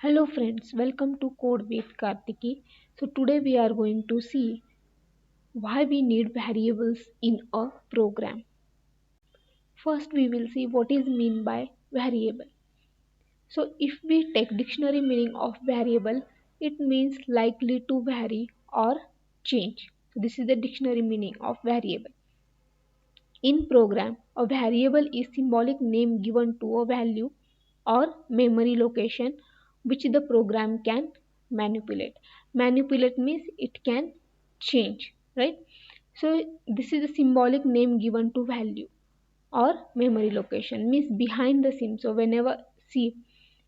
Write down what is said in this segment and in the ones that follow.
Hello friends, welcome to Code with Kartiki. So today we are going to see why we need variables in a program. First we will see what is mean by variable. So if we take dictionary meaning of variable, it means likely to vary or change. So this is the dictionary meaning of variable. In program, a variable is symbolic name given to a value or memory location which the program can manipulate. Manipulate means it can change, right? So this is a symbolic name given to value or memory location means behind the scene. So whenever see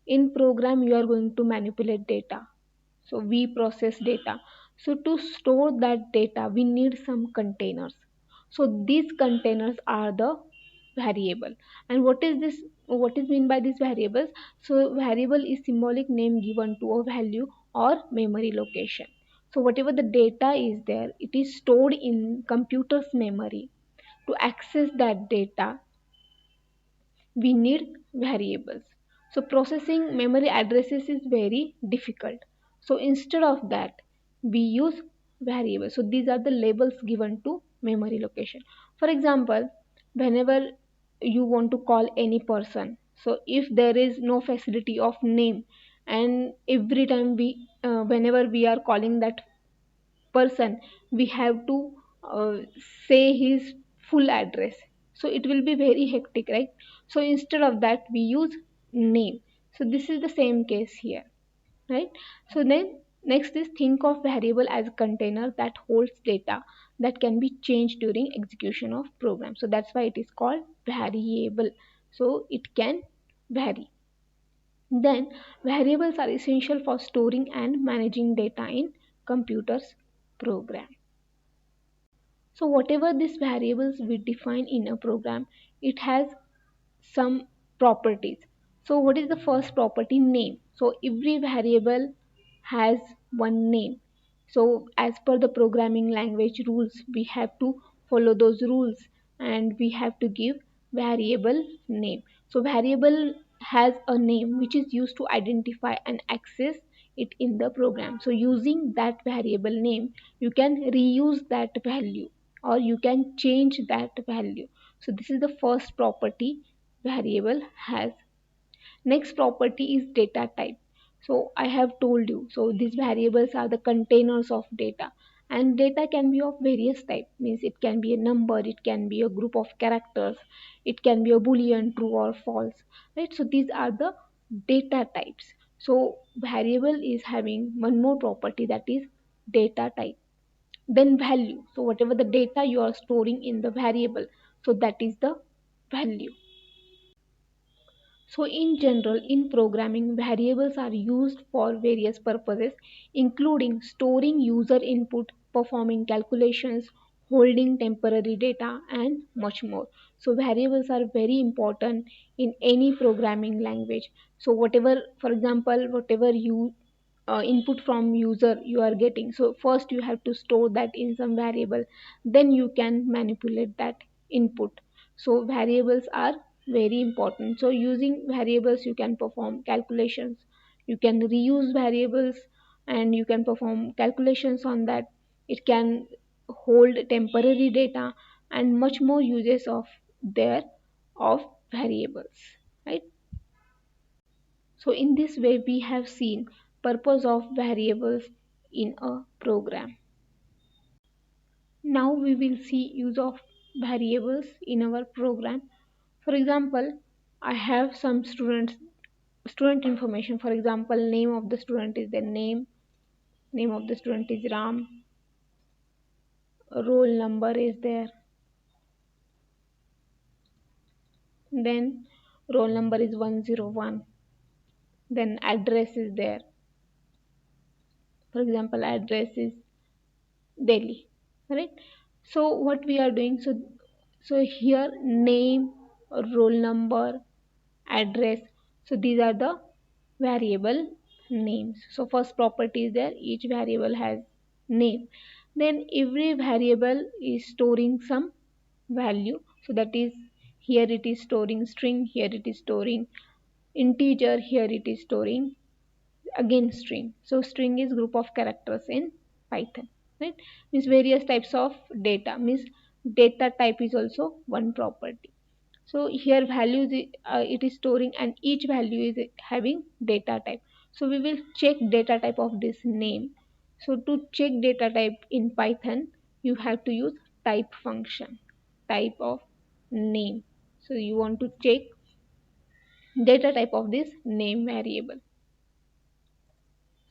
in program you are going to manipulate data. So we process data. So to store that data we need some containers. So these containers are the variable. And what is this, what is mean by these variables? So variable is symbolic name given to a value or memory location. So whatever the data is there, it is stored in computer's memory. To access that data we need variables. So processing memory addresses is very difficult. So instead of that we use variables. So these are the labels given to memory location. For example, whenever you want to call any person, so if there is no facility of name, and every time whenever we are calling that person we have to uh, say his full address, so it will be very hectic, right? So instead of that we use name. So this is the same case here, right? So then next is think of variable as a container that holds data that can be changed during execution of program. So that's why it is called variable. So it can vary. Then variables are essential for storing and managing data in computers program. So whatever these variables we define in a program, it has some properties. So what is the first property? Name. So every variable has one name. So as per the programming language rules, we have to follow those rules and we have to give variable name. So variable has a name which is used to identify and access it in the program. So using that variable name, you can reuse that value or you can change that value. So this is the first property variable has. Next property is data type. So I have told you, so these variables are the containers of data, and data can be of various type, means it can be a number, it can be a group of characters, it can be a boolean true or false, right? So these are the data types. So variable is having one more property, that is data type. Then value. So whatever the data you are storing in the variable, so that is the value. So in general, in programming, variables are used for various purposes, including storing user input, performing calculations, holding temporary data, and much more. So variables are very important in any programming language. So whatever, for example, whatever you input from user you are getting, so first you have to store that in some variable, then you can manipulate that input. So variables are very important. So using variables you can perform calculations, you can reuse variables and you can perform calculations on that. It can hold temporary data and much more uses of there of variables, right? So in this way we have seen purpose of variables in a program. Now we will see use of variables in our program. For example, I have some student information. For example, name of the student is their name of the student is Ram, roll number is there, then roll number is 101, then address is there. For example, address is Delhi, right? So what we are doing, so here name, roll number, address, so these are the variable names. So first property is there, each variable has name. Then every variable is storing some value, so that is here it is storing string, here it is storing integer, here it is storing again string. So string is group of characters in Python, right? Means various types of data, means data type is also one property. So here values it is storing, and each value is having data type. So we will check data type of this name. So to check data type in Python, you have to use type function, type of name. So you want to check data type of this name variable.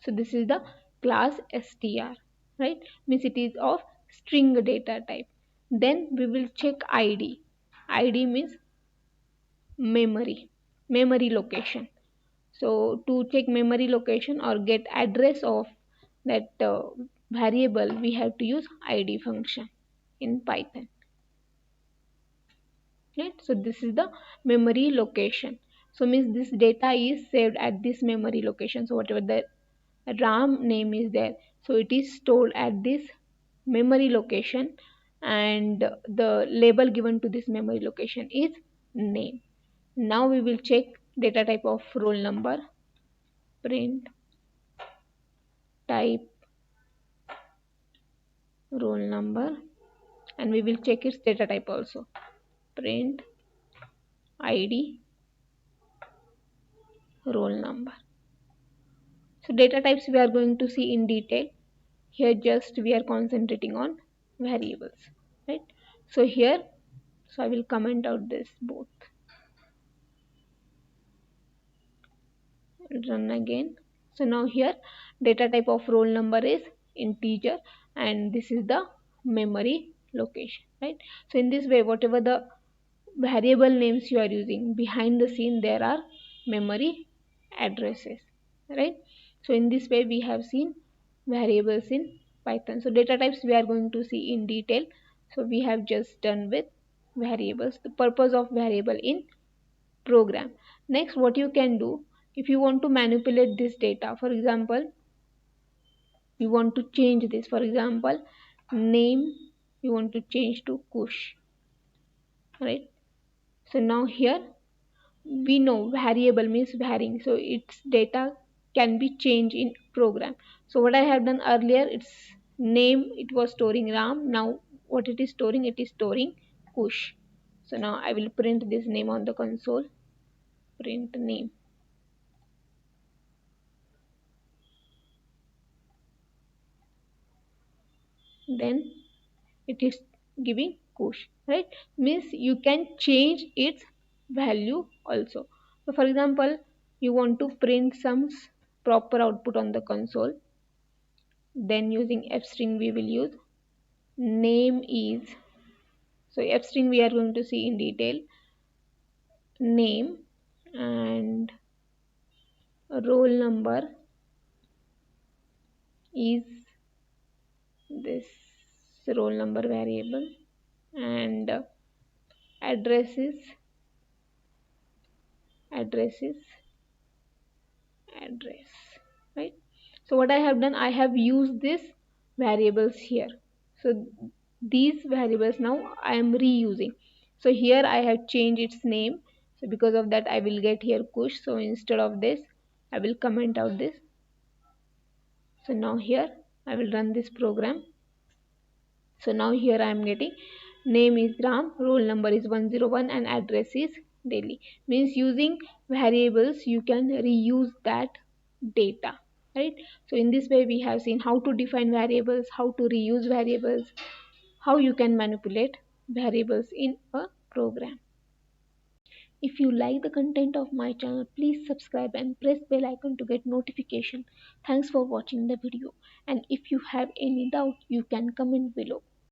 So this is the class str, right? Means it is of string data type. Then we will check id. Id means memory location. So to check memory location or get address of that variable, we have to use id function in Python, right? So this is the memory location. So means this data is saved at this memory location. So whatever the RAM name is there, so it is stored at this memory location, and the label given to this memory location is name. Now we will check data type of roll number. Print type roll number, and we will check its data type also. Print id roll number. So data types we are going to see in detail. Here just we are concentrating on variables, right? So here, so I will comment out this both. Run again. So now here data type of roll number is integer, and this is the memory location, right? So in this way, whatever the variable names you are using, behind the scene there are memory addresses, right? So in this way we have seen variables in Python. So data types we are going to see in detail. So we have just done with variables, the purpose of variable in program. Next, what you can do, if you want to manipulate this data, for example, you want to change this, for example, name you want to change to Kush, right? So now here we know variable means varying, so its data can be changed in program. So what I have done earlier, its name it was storing RAM. Now what it is storing, it is storing Kush. So now I will print this name on the console. Print name. Then it is giving Kush, right? Means you can change its value also. So for example, you want to print some proper output on the console, then using f string we will use name is, so f string we are going to see in detail, name, and roll number is this roll number variable, and address is address, right? So what I have done, I have used these variables here. So these variables now I am reusing. So here I have changed its name. So because of that I will get here Kush. So instead of this I will comment out this. So now here I will run this program. So now here I am getting name is Ram, roll number is 101, and address is Delhi. Means using variables you can reuse that data, right? So in this way we have seen how to define variables, how to reuse variables, how you can manipulate variables in a program. If you like the content of my channel, please subscribe and press bell icon to get notification. Thanks for watching the video, and if you have any doubt you can comment below.